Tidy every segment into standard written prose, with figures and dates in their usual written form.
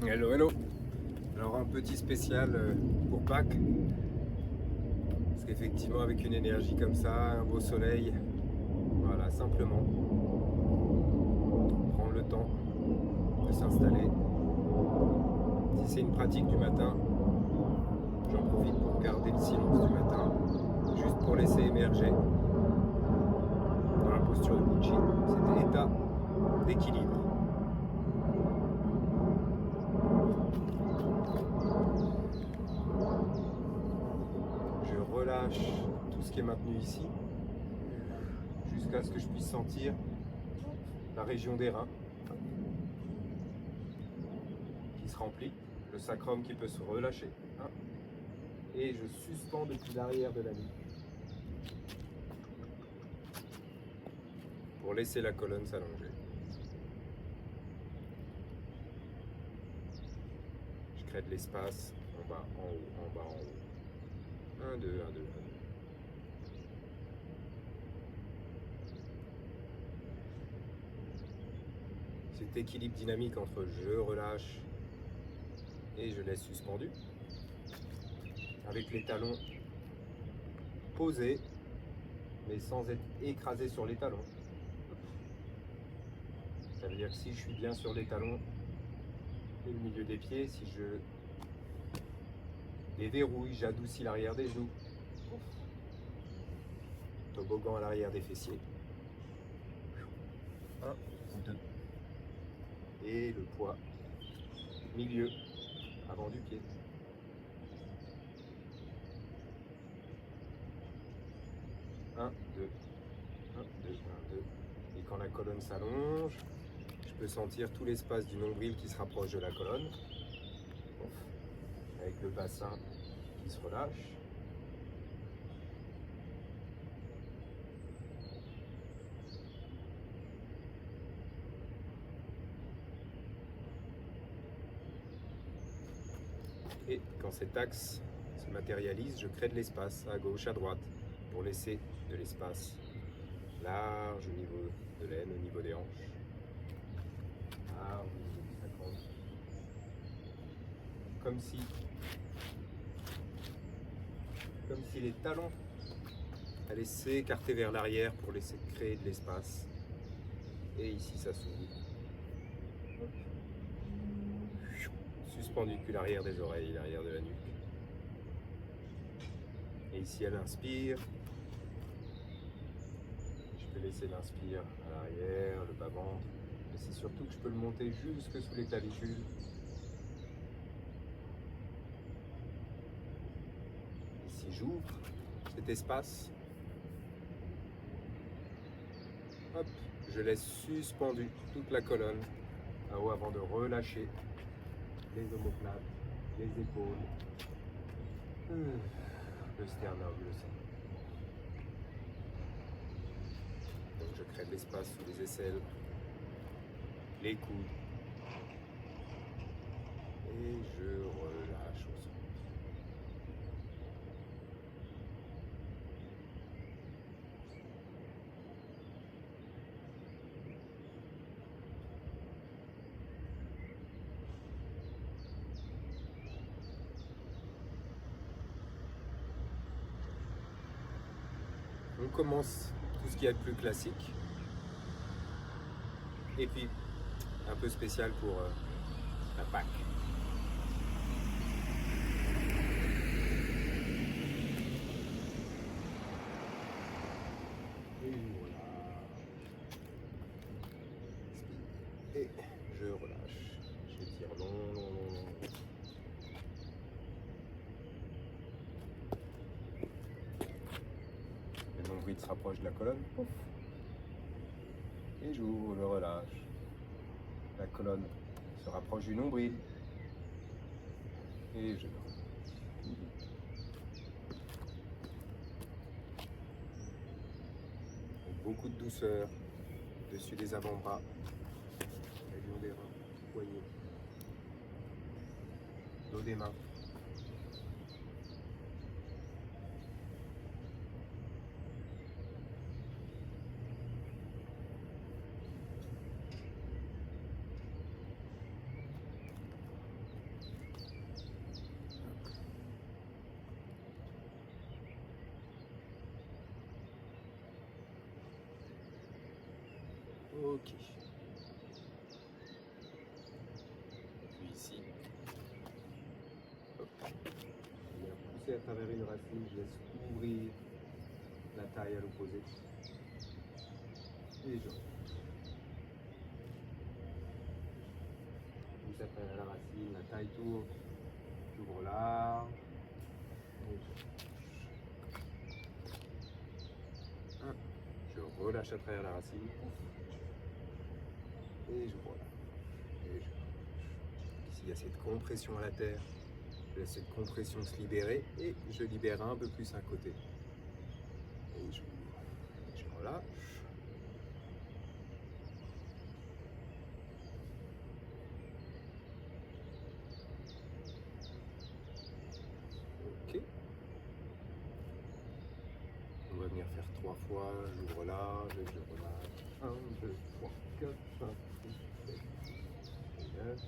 Hello, hello. Alors un petit spécial pour Pâques. Parce qu'effectivement avec une énergie comme ça, un beau soleil, voilà, simplement prendre le temps de s'installer. Si c'est une pratique du matin, j'en profite pour garder le silence du matin, juste pour laisser émerger dans la posture de Bucci cet état d'équilibre. Je relâche tout ce qui est maintenu ici, jusqu'à ce que je puisse sentir la région des reins qui se remplit, le sacrum qui peut se relâcher. Et je suspends depuis l'arrière de la nuque pour laisser la colonne s'allonger. Je crée de l'espace en bas, en haut, en bas, en haut. 1, 2, 1, 2, 1, 2. Cet équilibre dynamique entre je relâche et je laisse suspendu, avec les talons posés, mais sans être écrasé sur les talons. Ça veut dire que si je suis bien sur les talons et le milieu des pieds, si je déverrouille, j'adoucis l'arrière des genoux. Toboggan à l'arrière des fessiers. 1, 2. Et le poids milieu avant du pied. 1, 2, 1, 2, 1, 2. Et quand la colonne s'allonge, je peux sentir tout l'espace du nombril qui se rapproche de la colonne, avec le bassin qui se relâche. Et quand cet axe se matérialise, je crée de l'espace à gauche, à droite, pour laisser de l'espace large au niveau de l'aine, au niveau des hanches, large au niveau du sacrum. Comme si les talons allaient s'écarter vers l'arrière pour laisser créer de l'espace. Et ici, ça s'ouvre. Suspendu depuis l'arrière des oreilles, l'arrière de la nuque. Et ici, elle inspire. Je peux laisser l'inspire à l'arrière, le bas-ventre. Mais c'est surtout que je peux le monter jusque sous les clavicules. Ici, j'ouvre cet espace. Hop, je laisse suspendu toute la colonne à haut avant de relâcher les omoplates, les épaules, le sternum, le sein. Donc je crée de l'espace sous les aisselles, les coudes. Et je relâche au sol. On commence tout ce qui est le plus classique. Et puis, un peu spécial pour la Pâques. Et voilà. Et je relâche. J'étire long, long, long, long. Le nombril se rapproche de la colonne. Pouf. Et j'ouvre, je relâche. La colonne se rapproche du nombril. Et je relâche. Beaucoup de douceur dessus des avant-bras, région des reins, poignets, dos des mains. Ok. Puis ici. Hop. Je viens pousser à travers une racine, je laisse ouvrir la taille à l'opposé. Et je pousse à travers la racine, la taille tourne, j'ouvre large. Je relâche à travers la racine. Et je relâche. Et je... Ici, il y a cette compression à la terre. Je laisse cette compression se libérer et je libère un peu plus un côté. Et je relâche. Ok. On va venir faire 3 fois. J'ouvre large et je relâche. 1, 2, 3, 4, 5, 6, 7, 8, 9.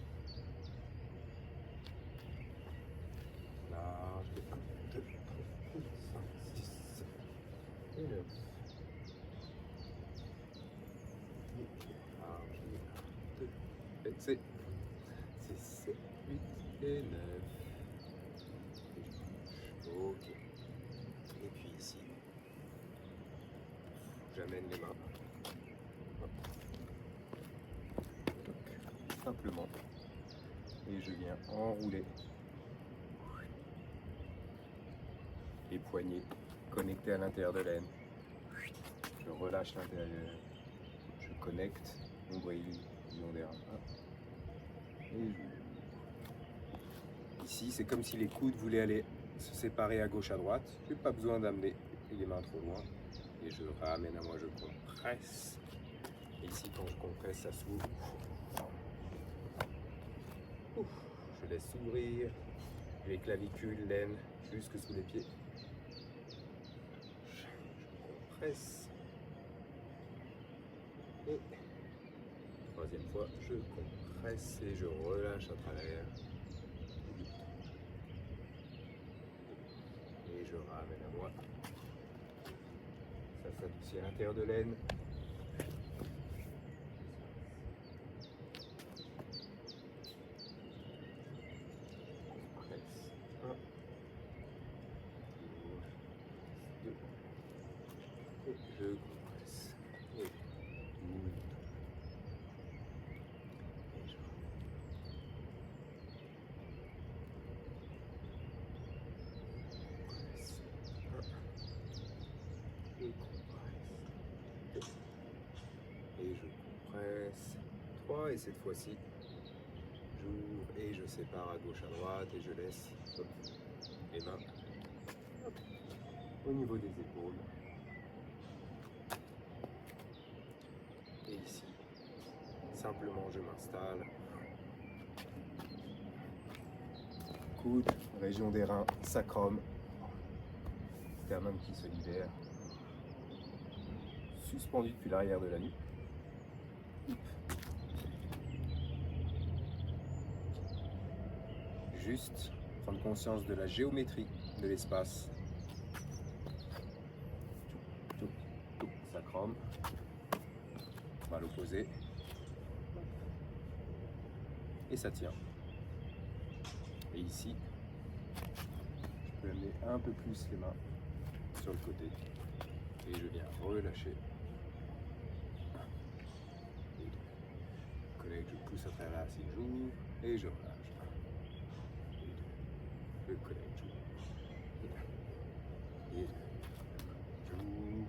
Large. 1, 2, 3, 4, 5, 6, 7 et 9. Large. 1, 2, et c'est 6, 7, 8 et 9. Ok. Et puis ici, j'amène les mains. Hop. Simplement. Et je viens enrouler les poignets connectés à l'intérieur de l'aine. Je relâche l'intérieur. Je connecte nombril, lion d'air. Et ici, c'est comme si les coudes voulaient aller se séparer à gauche, à droite. Je n'ai pas besoin d'amener les mains trop loin. Et je ramène à moi, je compresse. Et ici, quand je compresse, ça s'ouvre. Je laisse s'ouvrir les clavicules, l'aine, jusque sous les pieds. Je compresse. Et troisième fois, je compresse et je relâche à travers. Et je ramène à moi. Ça s'adoucit à l'intérieur de l'aine. Compresse. 1, 2. Et je compresse. Et 12. Et je compresse. 1. Et compresse. 2. Et je compresse. 3. Et cette fois-ci, j'ouvre et je sépare à gauche, à droite et je laisse hop, les mains hop, au niveau des épaules. Et ici, simplement je m'installe. Coude, région des reins, sacrum, sternum qui se libère. Suspendu depuis l'arrière de la nuque. Juste prendre conscience de la géométrie de l'espace. Sacrum. On va l'opposer. Et ça tient. Et ici, je peux amener un peu plus les mains sur le côté. Et je viens relâcher. Et je connecte, je pousse à travers la racine, j'ouvre et je relâche. Je connecte, j'ouvre. Et j'ouvre.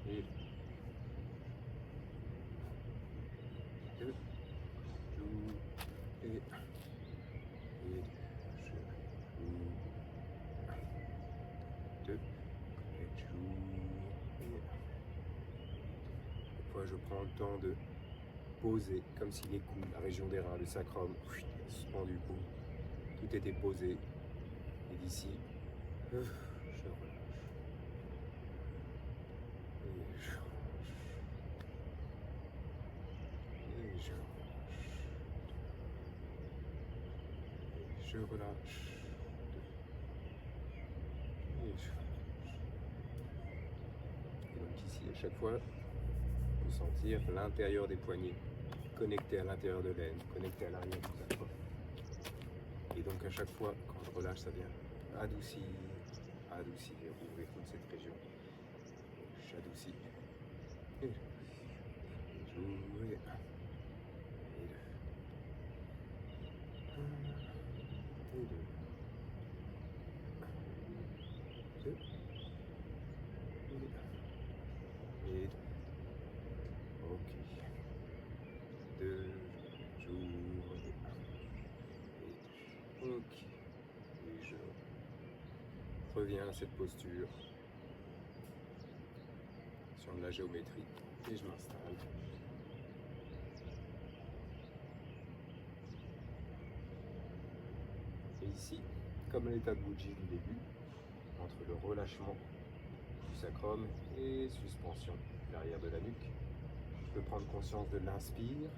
Et 2. J'ouvre. Et je ouvre. 2. Et j'ouvre. Une fois, je prends le temps de poser comme si les coudes, la région des reins, le sacrum, suspendu du cou, tout était posé. Et d'ici, je relâche. Et je relâche. Et je relâche. Et je relâche. Et je relâche. Et donc ici, à chaque fois, sentir l'intérieur des poignets, connecté à l'intérieur de l'aine, connecté à l'arrière du sacrum. Et donc à chaque fois, quand je relâche, ça vient adoucir, ouvrir toute cette région. J'adoucis. Et j'ouvre. Et deux. Et deux. Deux. Et deux. Ok. Deux. J'ouvre. Et deux. Ok. Et je reviens à cette posture sur de la géométrie et je m'installe. Et ici, comme l'état de bougie du début, entre le relâchement du sacrum et suspension de l'arrière de la nuque, je peux prendre conscience de l'inspire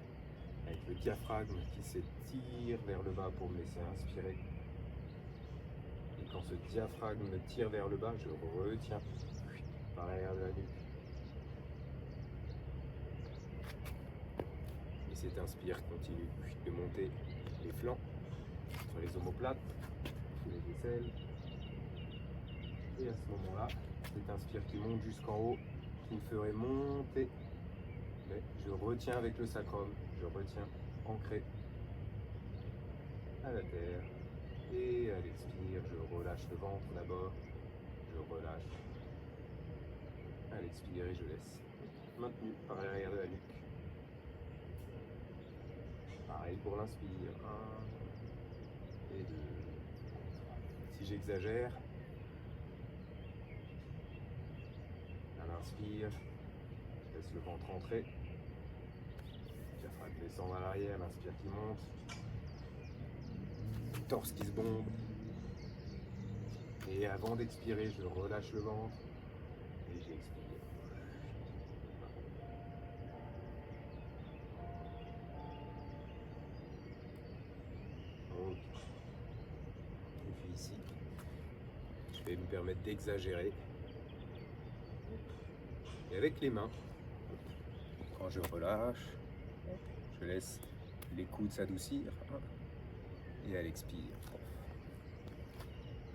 avec le diaphragme qui s'étire vers le bas pour me laisser inspirer. Et quand ce diaphragme me tire vers le bas, je retiens par l'arrière de la nuque. Et cet inspire continue de monter les flancs, sur les omoplates, sur les aisselles. Et à ce moment-là, cet inspire qui monte jusqu'en haut, qui me ferait monter, mais je retiens avec le sacrum, je retiens ancré à la terre. Et à l'expire, je relâche le ventre d'abord, je relâche à l'expire et je laisse maintenu par l'arrière de la nuque. Pareil pour l'inspire, 1 et 2. Si j'exagère, à l'inspire, je laisse le ventre entrer, le diaphragme descend à l'arrière, l'inspire qui monte, le torse qui se bombe. Et avant d'expirer, je relâche le ventre et j'expire. Ok. Et puis ici, je vais me permettre d'exagérer. Et avec les mains, quand je relâche, je laisse les coudes s'adoucir. Et à l'expire.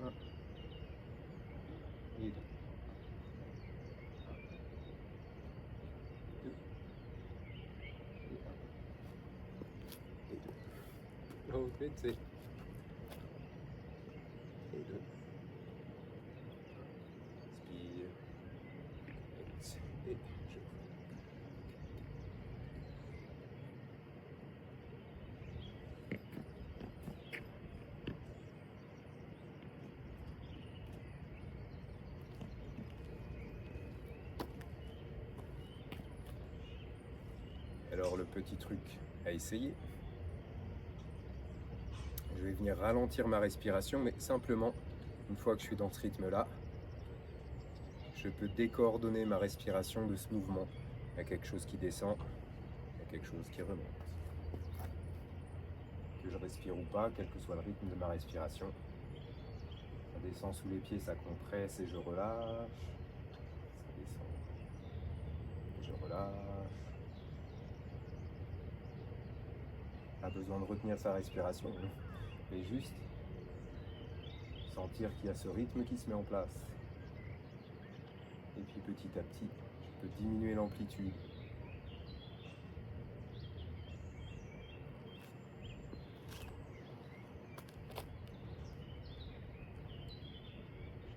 1 et 2. 2 et 1 et 2. Donc, c'est et 2. Inspire. Et je. Alors le petit truc à essayer, je vais venir ralentir ma respiration, mais simplement, une fois que je suis dans ce rythme-là, je peux décoordonner ma respiration de ce mouvement. Il y a quelque chose qui descend, il y a quelque chose qui remonte. Que je respire ou pas, quel que soit le rythme de ma respiration, ça descend sous les pieds, ça compresse et je relâche. Ça descend et je relâche. Pas besoin de retenir sa respiration, mais juste sentir qu'il y a ce rythme qui se met en place. Et puis petit à petit, je peux diminuer l'amplitude.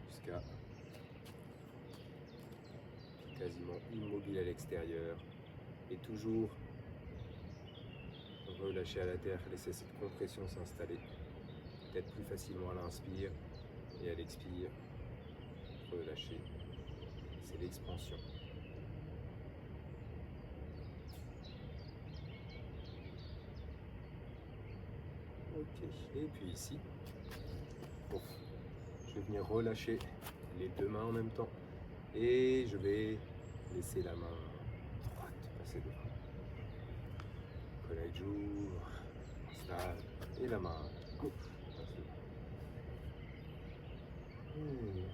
Jusqu'à quasiment immobile à l'extérieur. Et toujours relâcher à la terre, laisser cette compression s'installer. Peut-être plus facilement à l'inspire et à l'expire, relâcher. C'est l'expansion. Ok, et puis ici, bon, je vais venir relâcher les deux mains en même temps et je vais laisser la main droite passer devant. Collègue j'ouvre, installe et la main gauche passe devant. Et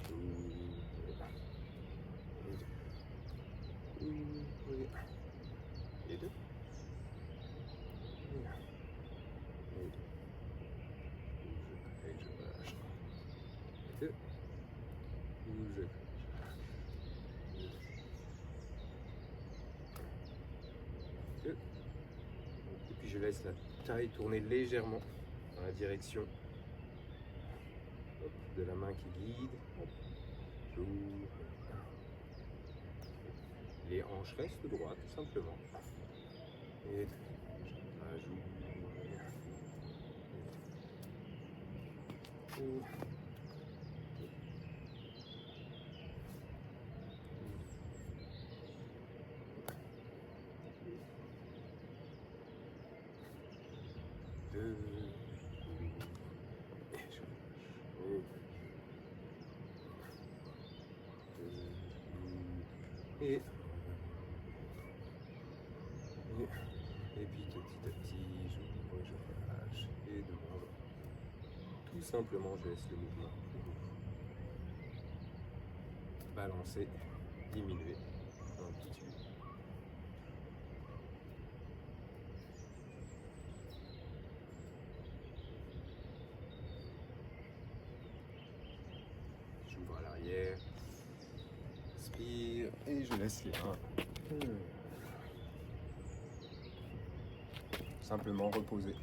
j'ouvre, et Et 2. Et je relâche. Et 2. Bouge. Et puis je laisse la taille tourner légèrement dans la direction de la main qui guide. J'ouvre. Les hanches restent droites, tout simplement. Et j'ajoute. Deux. Et puis petit à petit, j'ouvre, je relâche et demande. Tout simplement, je laisse le mouvement balancer, diminuer en amplitude. J'ouvre à l'arrière, inspire et je laisse les mains. Simplement reposer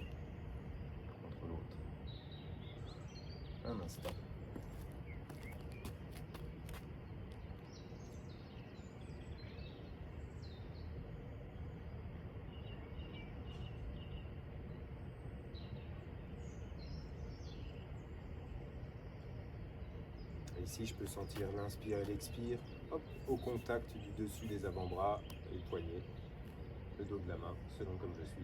contre l'autre. Un instant. Et ici, je peux sentir l'inspire et l'expire au contact du dessus des avant-bras, les poignets, le dos de la main, selon comme je suis.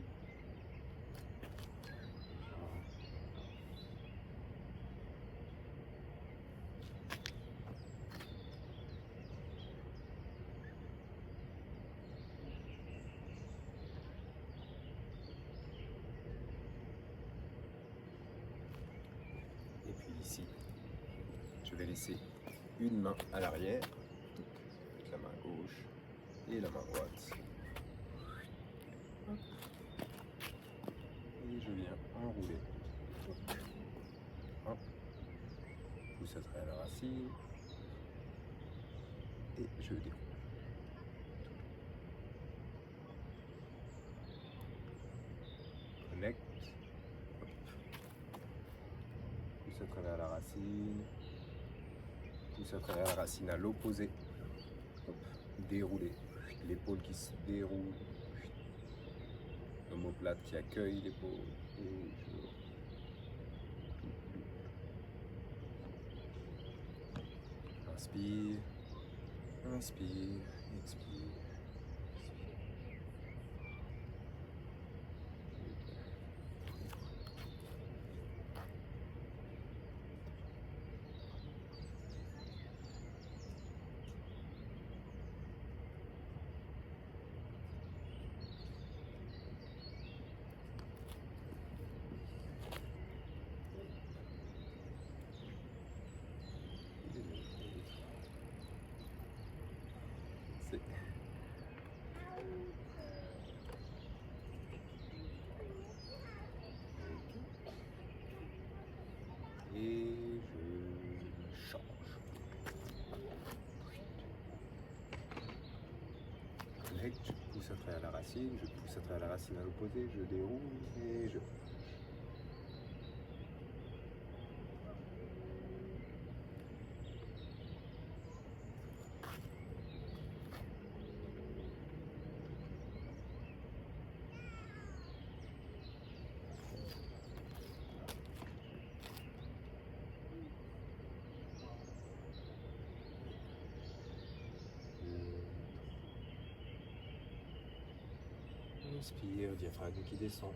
Et puis ici, je vais laisser une main à l'arrière, avec la main gauche et la main droite. Et je viens enrouler. Pousse à travers la racine. Et je déroule. Connecte. Pousse à travers la racine. Pousse à travers la racine à l'opposé. Dérouler. L'épaule qui se déroule. L'omoplate qui accueille l'épaule. Inspire. Inspire. Expire. Et je change. Connecte, je pousse à travers la racine, je pousse à travers la racine à l'opposé, je déroule et je... Inspire, diaphragme qui descend.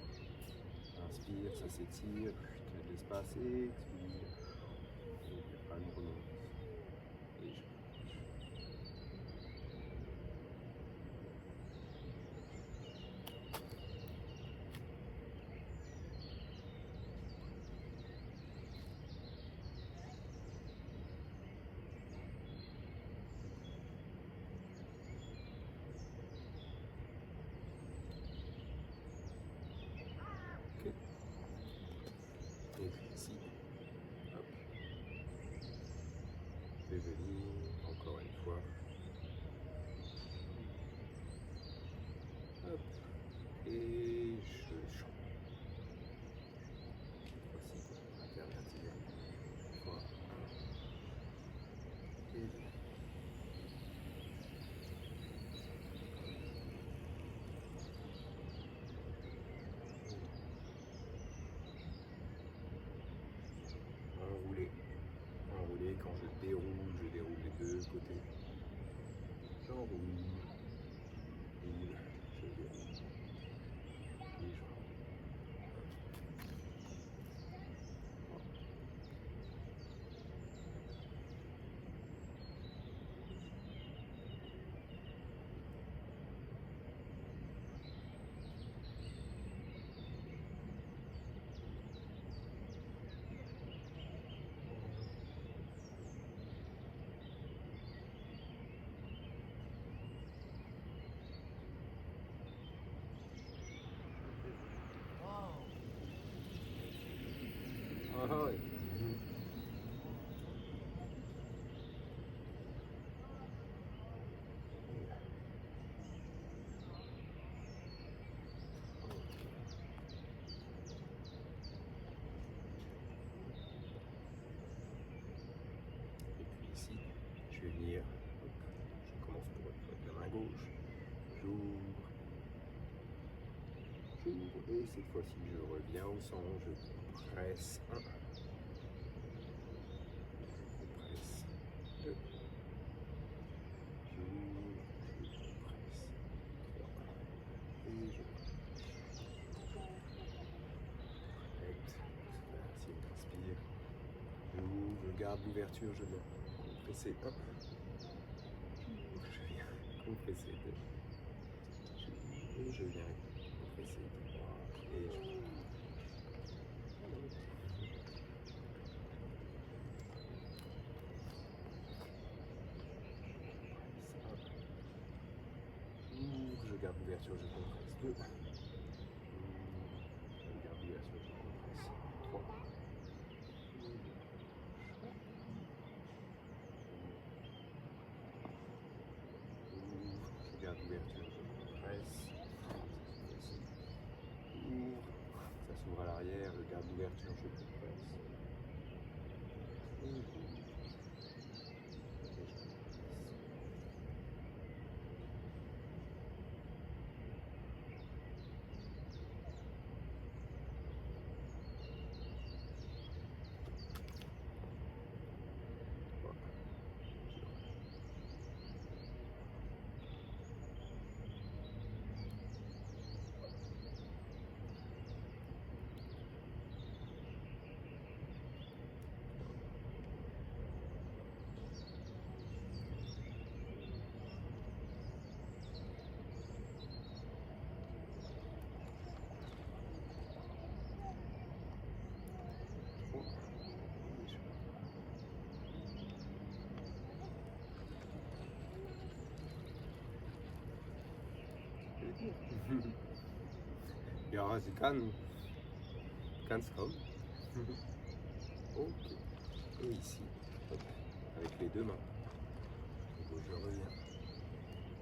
Inspire, ça s'étire, de l'espace, expire. Et le diaphragme remonte. Et je... Et puis ici, hop, je vais venir encore une fois. Hop, et je change. Cette fois-ci, intervertical. 3, 1, et 2. Enrouler, quand je déroule les deux côtés. J'enroule, je déroule, et je rentre. Ah ouais. Et puis ici, je vais venir, hop, je commence pour la main gauche, j'ouvre, et cette fois-ci je reviens au centre, je presse 1, je presse 2, j'ouvre, je presse 3, et je arrête, si on inspire, j'ouvre, je garde l'ouverture, je viens compresser 1, je viens compresser 2, et je viens compresser 3, et je je garde l'ouverture, je compresse 2. Je garde l'ouverture, je compresse 3. Je garde l'ouverture, je compresse. Ouvre, ça s'ouvre à l'arrière, je garde l'ouverture, je compresse. Ja, sie kann's kommen. Ok. Et ici, hop, avec les deux mains. Donc je reviens.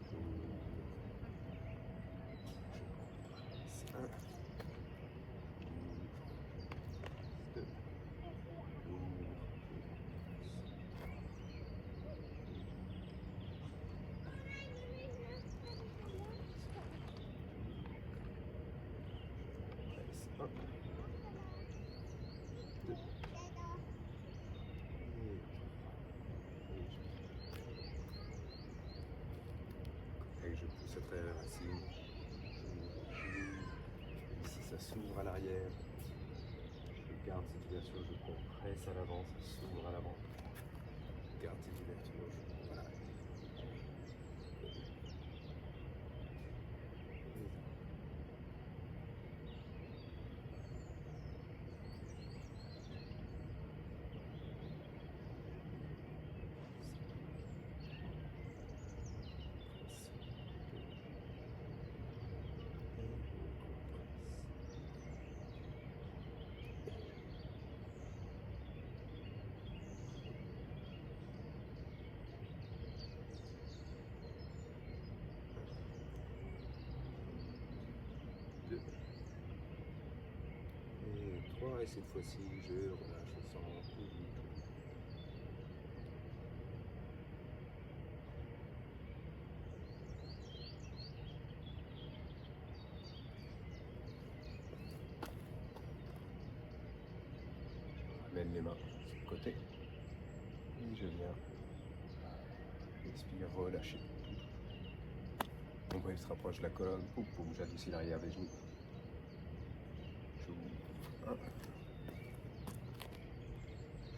Je compresse 1, 2, hop, 2, et je pousse à travers la racine. Ici ça s'ouvre à l'arrière. Je garde cette ouverture, je compresse à l'avant, ça s'ouvre à l'avant. Je garde cette ouverture, voilà. et cette fois-ci, je relâche au centre. Je ramène les mains sur le côté et je viens expire, relâcher. Nombril se rapproche de la colonne, poum poum, j'adoucis l'arrière des genoux.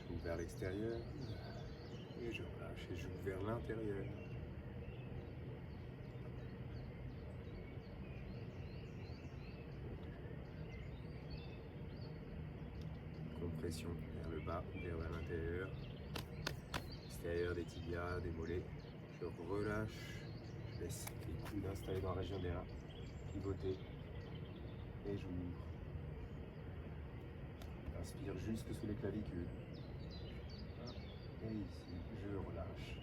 J'ouvre vers l'extérieur et je relâche et j'ouvre vers l'intérieur. Compression vers le bas, vers l'intérieur, extérieur des tibias, des mollets. Je relâche, je laisse les coudes installés dans la région des reins, pivoter et j'ouvre. Inspire jusque sous les clavicules. Et ici, je relâche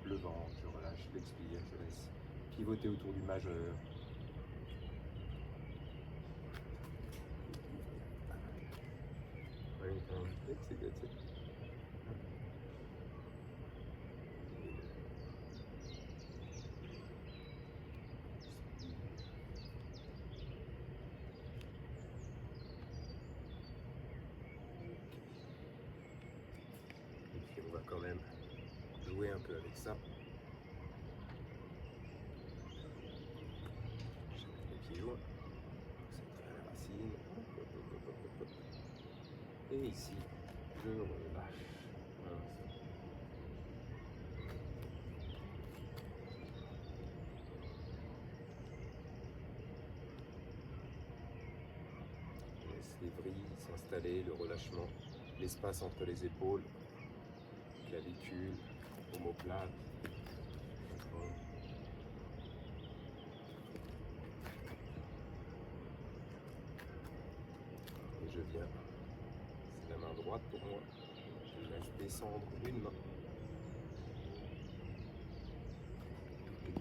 le ventre, je relâche l'expire, je laisse pivoter autour du majeur. That's it. Et puis on va quand même jouer un peu avec ça. Les pieds joints, centrer à la racine. Et ici, je relâche. Laisse les vrilles s'installer, le relâchement, l'espace entre les épaules, clavicule, omoplate. Et je viens, c'est la main droite pour moi, je laisse descendre une main.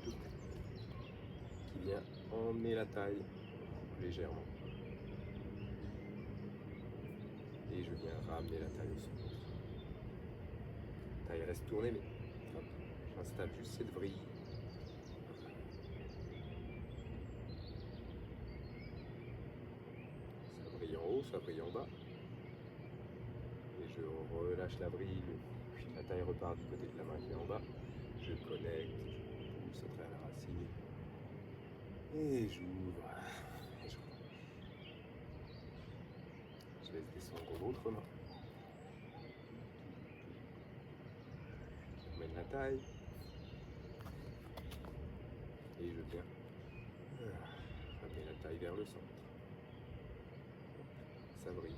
Qui vient emmener la taille légèrement. Et je viens ramener la taille au centre. La taille reste tournée, mais hop, j'installe juste cette vrille. Ça brille en haut, ça brille en bas. Et je relâche la vrille, la taille repart du côté de la main qui est en bas. Je connecte, je pousse à travers la racine. Et j'ouvre. Et je relâche. Je laisse descendre l'autre main. Je mène la taille. Et je viens ramener la taille vers le centre. Ça brille.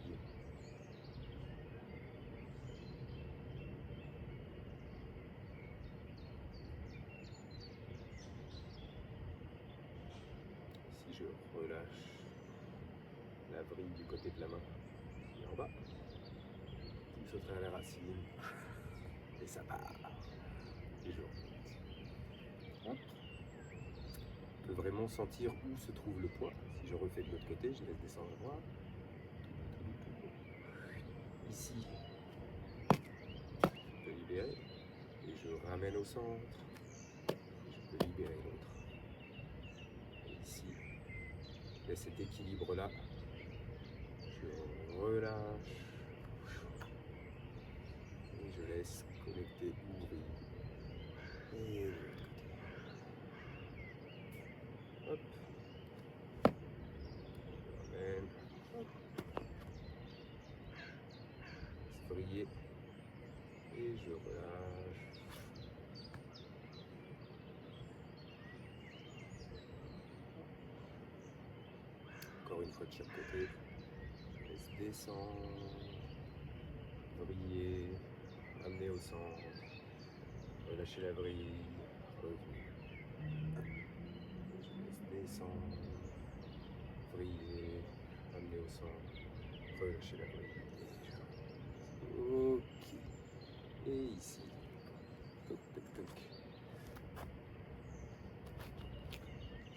Si je relâche la vrille du côté de la main, et en bas, pousse au travers la racine, et ça part. Et je remonte. On peut vraiment sentir où se trouve le poids. Si je refais de l'autre côté, je laisse descendre la droite. Ici, je peux libérer. Et je ramène au centre. Et je peux libérer l'autre. Et ici, il y a cet équilibre-là. Je relâche. Et je laisse connecter, ouvrir. Et de l'autre côté. Hop. Je ramène. Hop. Se vriller. Et je relâche. Encore une fois de chaque côté. Je laisse descendre. Vriller. Amener au centre. Relâcher la vrille. Revenir. Je laisse descendre. Vriller. Amener au centre. Relâcher la vrille. Ok. Et ici. Toc, toc, toc.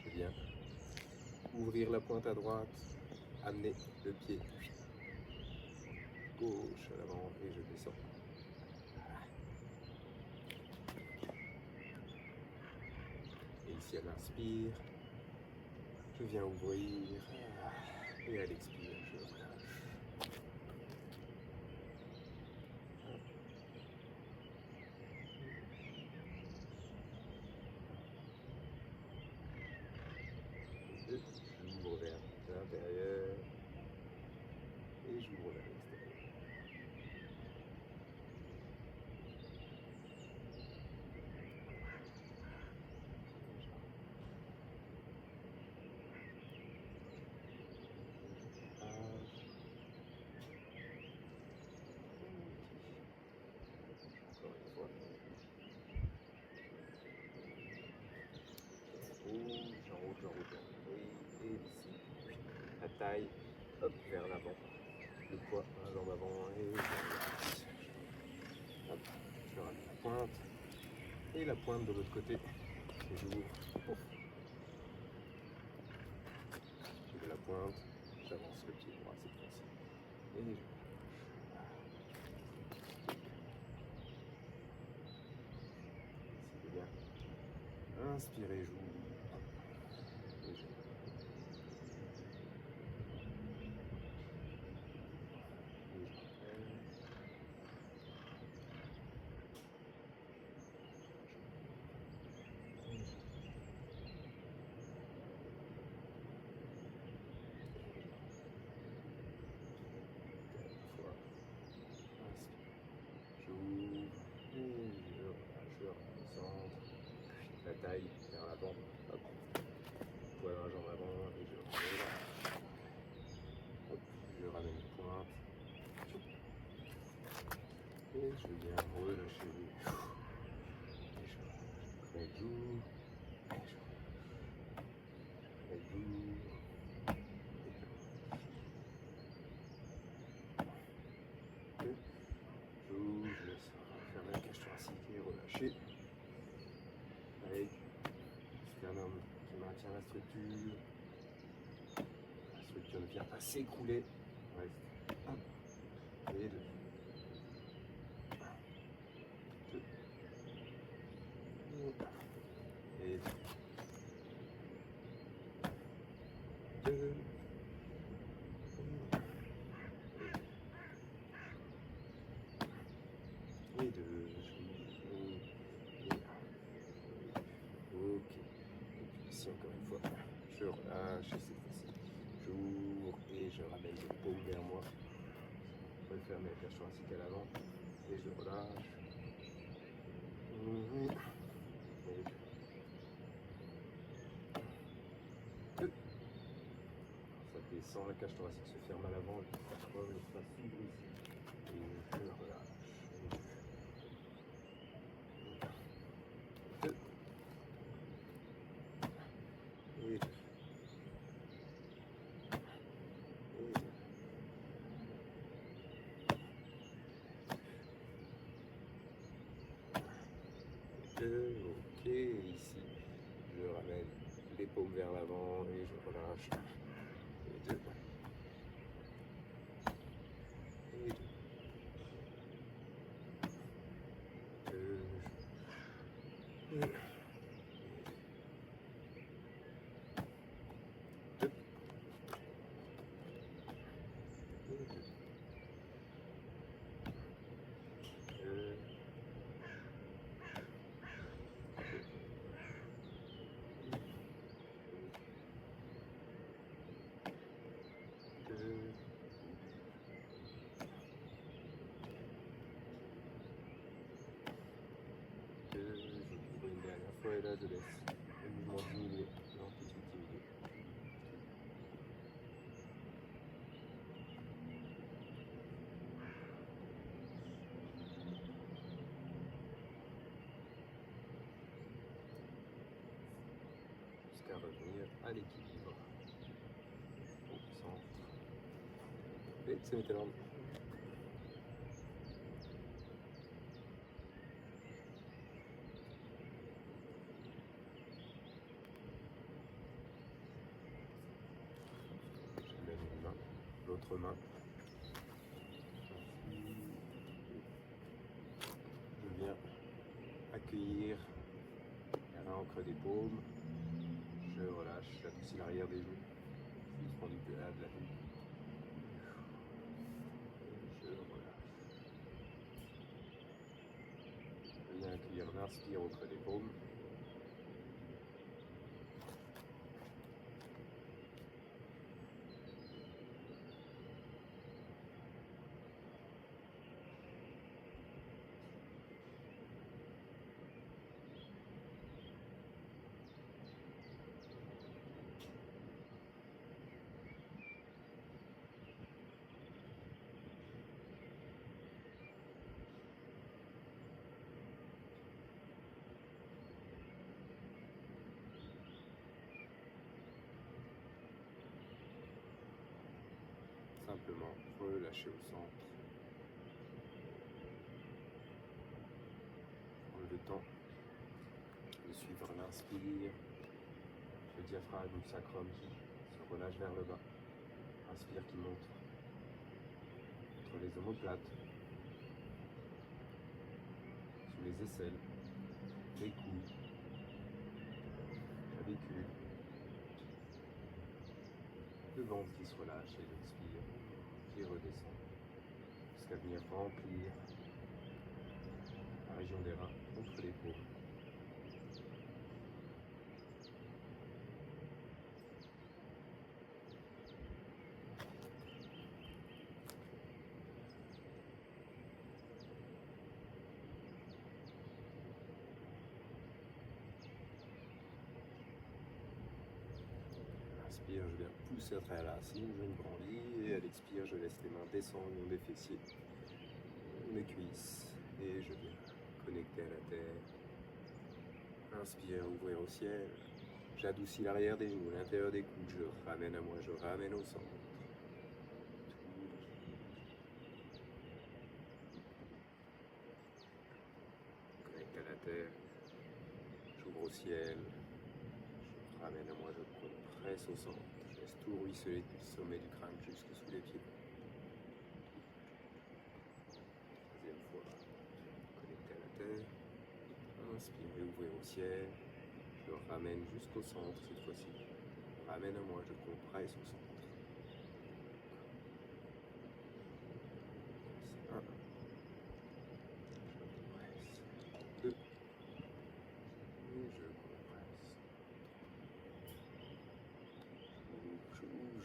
Je viens ouvrir la pointe à droite, amener le pied gauche à l'avant et je descends. Et ici elle inspire, je viens ouvrir et elle expire, je relâche. J'ouvre vers l'intérieur et j'ouvre vers l'extérieur. Encore une fois. J'enroule. Oui, et ici. La taille, hop, vers l'avant. Le poids, un jambe avant et hop, je ramène la pointe. Et la pointe de l'autre côté. Et j'ouvre. J'ouvre la pointe. J'avance le pied droit cette fois-ci. Et je relâche. C'est bien. Inspirez, j'ouvre. Et je la taille vers l'avant, hop, poids dans la jambe avant et je relâche. Hop, je ramène une pointe et je viens relâcher. Et je relâche. Et j'ouvre, et je relâche. Et j'ouvre, et je relâche. J'ouvre, je laisse fermer la cage thoracique et relâcher. Avec sternum qui maintient la structure. La structure ne vient pas s'écrouler. Reste. Un. Et deux. Un. Deux. Et deux. Deux. Et deux. Et un. Ok. Et puis ici encore une fois, je relâche et cette fois-ci. J'ouvre et je ramène les paumes vers moi. Je referme la cage thoracique à l'avant et je relâche. Et ça descend, la cage thoracique se ferme à l'avant, le face s'ouvre ici. Et je relâche. Et deux. Ok, ici, je ramène les paumes vers l'avant et je relâche. Et deux. Et deux. Et deux. J'ouvre une dernière fois et là je laisse le mouvement diminuer, l'amplitude diminuer. Jusqu'à revenir à l'équilibre. Au centre. Et c'est énorme. Je mets une main, l'autre main. accueillir, les reins au creux des paumes. Je relâche, j'adoucis l'arrière des genoux. Je prends du plat de la nuque. Je relâche. Je viens accueillir, j'inspire au creux des paumes. Simplement relâcher au centre. Prendre le temps de suivre l'inspire, le diaphragme, le sacrum qui se relâche vers le bas. Inspire qui monte entre les omoplates, sous les aisselles, les coudes, clavicule. Le ventre qui se relâche et l'expire qui redescend jusqu'à venir remplir la région des reins entre les paumes. Inspire, je viens pousser à travers la racine, je me brandis, et à l'expire, je laisse les mains descendre le long des fessiers, mes cuisses, et je viens connecter à la terre. Inspire, ouvrir au ciel, j'adoucis l'arrière des genoux, l'intérieur des coudes, je ramène à moi, je ramène au centre. Connecte à la terre, j'ouvre au ciel, je ramène à moi, je compresse au centre. Je laisse tout ruisseler du sommet du crâne jusque sous les pieds. Troisième fois, connecté à la terre. Inspirez, ouvrez au ciel. Je ramène jusqu'au centre cette fois-ci. Ramène à moi, je compresse au centre. C'est 1. Je compresse. 2. Et je compresse.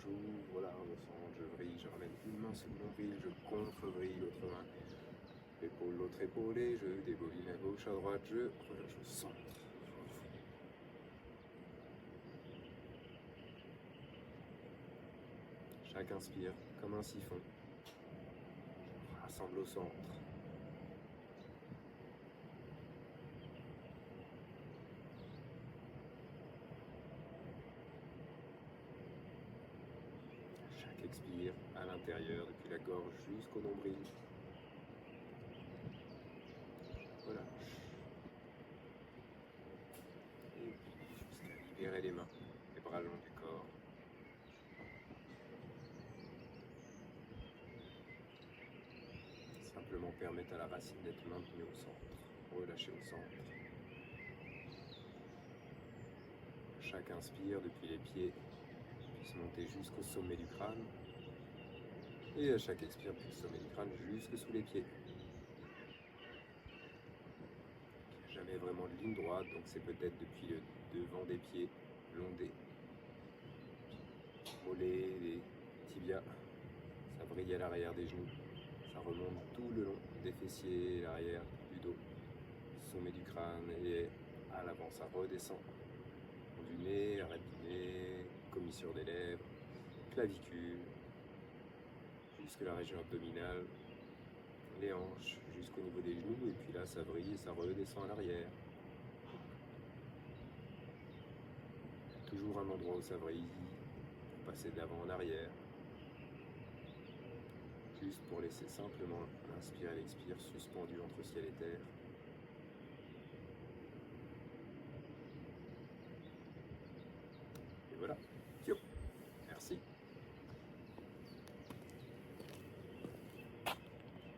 J'ouvre l'arme au centre, je vrille, je ramène une main sous le nombril, je contre-vrille l'autre main. L'épaule, l'autre épaule, et je débobine à gauche, à droite, je relâche au centre. Chaque inspire comme un siphon. Je rassemble au centre. Chaque expire à l'intérieur, depuis la gorge jusqu'au nombril. Relâche. Et puis jusqu'à libérer les mains, les bras le long du corps. Simplement permettre à la racine d'être maintenue au centre. Relâcher au centre. Chaque inspire depuis les pieds puisse monter jusqu'au sommet du crâne. Et à chaque expire depuis le sommet du crâne jusque sous les pieds. Il n'y a jamais vraiment de ligne droite, donc c'est peut-être depuis le devant des pieds, le long des mollets, des tibias. Ça brille à l'arrière des genoux. Ça remonte tout le long des fessiers, l'arrière du dos, sommet du crâne, et à l'avant ça redescend. Du nez, arrête du nez, commissure des lèvres, clavicule, jusque la région abdominale, les hanches, jusqu'au niveau des genoux, et puis là ça brille et ça redescend à l'arrière. Toujours un endroit où ça brille, pour passer de l'avant en arrière. Juste pour laisser simplement l'inspire et l'expire suspendu entre ciel et terre. Et voilà.